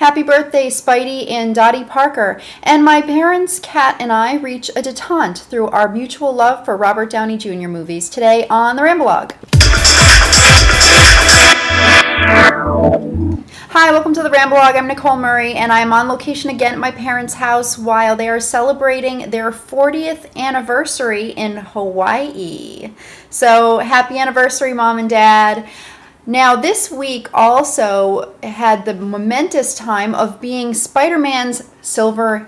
Happy birthday, Spidey and Dotty Parker. And my parents, Kat, and I reach a detente through our mutual love for Robert Downey Jr. movies today on the Ramblog. Hi, welcome to the Ramblog. I'm Nicole Murray, and I'm on location again at my parents' house while they are celebrating their 40th anniversary in Hawaii. So, happy anniversary, Mom and Dad. Now, this week also had the momentous time of being Spider-Man's silver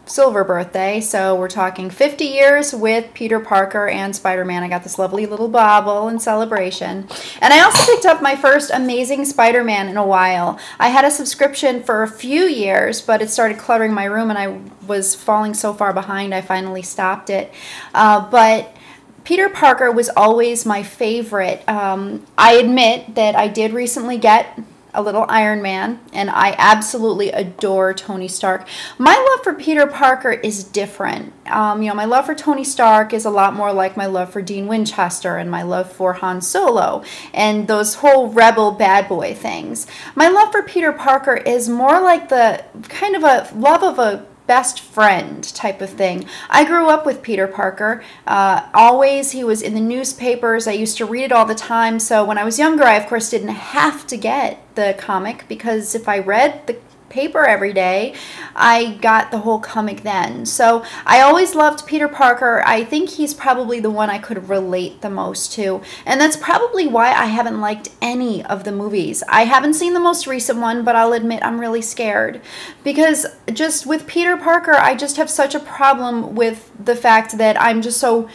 birthday. So we're talking 50 years with Peter Parker and Spider-Man. I got this lovely little bauble in celebration. And I also picked up my first Amazing Spider-Man in a while. I had a subscription for a few years, but it started cluttering my room and I was falling so far behind I finally stopped it. But Peter Parker was always my favorite. I admit that I did recently get a little Iron Man, and I absolutely adore Tony Stark. My love for Peter Parker is different. My love for Tony Stark is a lot more like my love for Dean Winchester and my love for Han Solo and those whole rebel bad boy things. My love for Peter Parker is more like the kind of a love of a best friend type of thing. I grew up with Peter Parker. Always, he was in the newspapers. I used to read it all the time. So when I was younger, I of course didn't have to get the comic because if I read the paper every day, I got the whole comic then. So I always loved Peter Parker. I think he's probably the one I could relate the most to. And that's probably why I haven't liked any of the movies. I haven't seen the most recent one, but I'll admit I'm really scared. Because just with Peter Parker, I just have such a problem with the fact that I'm just so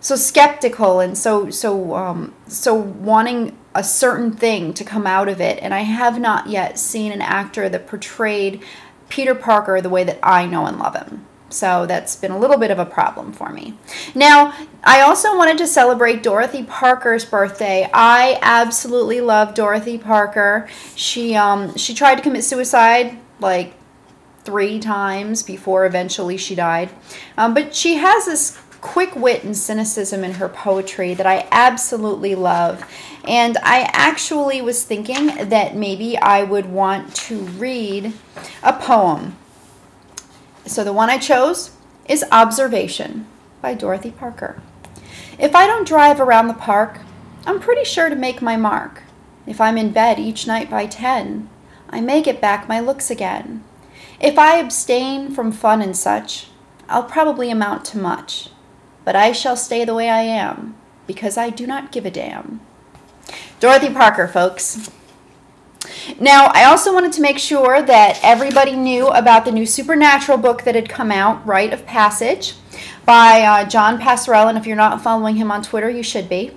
skeptical and so wanting a certain thing to come out of it, and I have not yet seen an actor that portrayed Peter Parker the way that I know and love him. So that's been a little bit of a problem for me. Now, I also wanted to celebrate Dorothy Parker's birthday. I absolutely love Dorothy Parker. She tried to commit suicide like 3 times before eventually she died, but she has this quick wit and cynicism in her poetry that I absolutely love. And I actually was thinking that maybe I would want to read a poem. So the one I chose is Observation by Dorothy Parker. If I don't drive around the park, I'm pretty sure to make my mark. If I'm in bed each night by 10, I may get back my looks again. If I abstain from fun and such, I'll probably amount to much. But I shall stay the way I am, because I do not give a damn. Dorothy Parker, folks. Now, I also wanted to make sure that everybody knew about the new Supernatural book that had come out, Rite of Passage, by John Passarella, and if you're not following him on Twitter, you should be.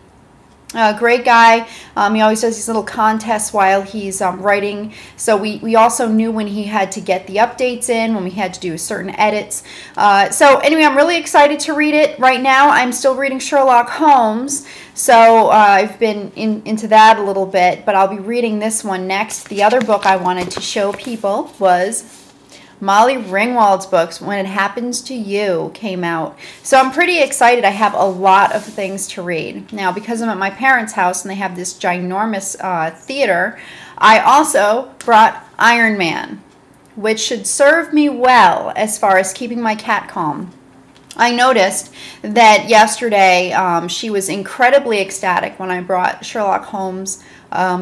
Great guy. He always does these little contests while he's writing. So we also knew when he had to get the updates in, when we had to do certain edits. So anyway, I'm really excited to read it. Right now, I'm still reading Sherlock Holmes. So I've been into that a little bit, but I'll be reading this one next. The other book I wanted to show people was Molly Ringwald's books, When It Happens to You, came out. So I'm pretty excited. I have a lot of things to read. Now, because I'm at my parents' house and they have this ginormous theater, I also brought Iron Man, which should serve me well as far as keeping my cat calm. I noticed that yesterday she was incredibly ecstatic when I brought Sherlock Holmes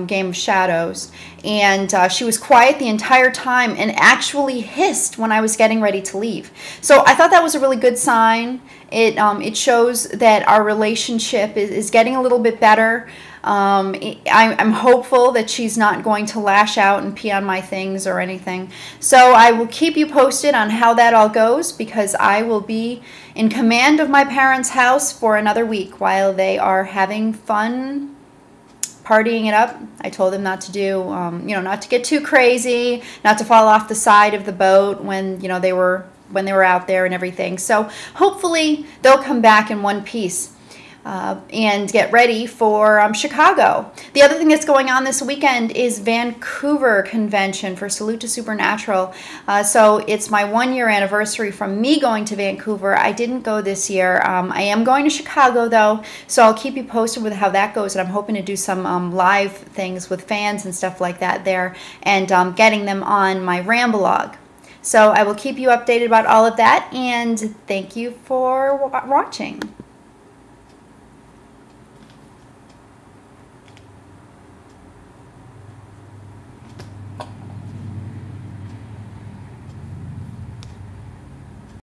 Game of Shadows, and she was quiet the entire time and actually hissed when I was getting ready to leave. So I thought that was a really good sign. It shows that our relationship is getting a little bit better. I'm hopeful that she's not going to lash out and pee on my things or anything. So I will keep you posted on how that all goes, because I will be in command of my parents' house for another week while they are having fun partying it up. I told them not to do, not to get too crazy, not to fall off the side of the boat when, they were out there and everything. So hopefully they'll come back in one piece. and get ready for Chicago. The other thing that's going on this weekend is Vancouver Convention for Salute to Supernatural. So it's my 1-year anniversary from me going to Vancouver. I didn't go this year. I am going to Chicago though, so I'll keep you posted with how that goes, and I'm hoping to do some live things with fans and stuff like that there, and getting them on my Ramblog. So I will keep you updated about all of that, and thank you for watching.